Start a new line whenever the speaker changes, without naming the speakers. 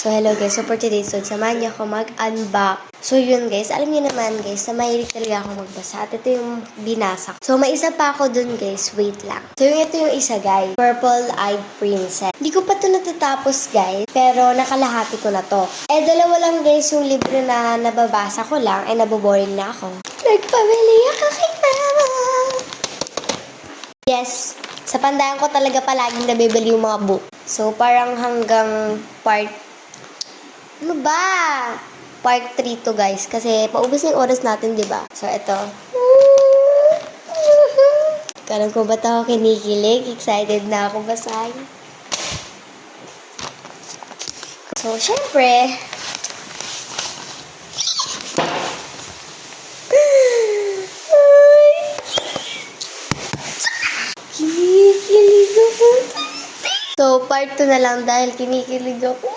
So, hello guys. So, for today's vlog, samahan niyo ako mag-unbox. So, yun guys. Alam niyo naman guys, na mahilig talaga ako magbasa. At ito yung binasa ko. So, may isa pa ako dun guys. Wait lang. So, ito yung isa guys. Purple Eyed Princess. Hindi ko pa ito natatapos guys. Pero nakalahati ko na to. Dalawa lang guys yung libro na nababasa ko lang. Naboboring na ako. Nagpamili ako kay mama. Yes. Sa pandahan ko talaga palaging nabibili yung mga book. So, parang hanggang part ano ba? Part 3 to guys. Kasi paubos na yung oras natin, di ba? So, ito. Kalang ko ba ito kinikilig? Excited na ako basahin. So, syempre. Kinikilig ako. So, part 2 na lang dahil kinikilig ako.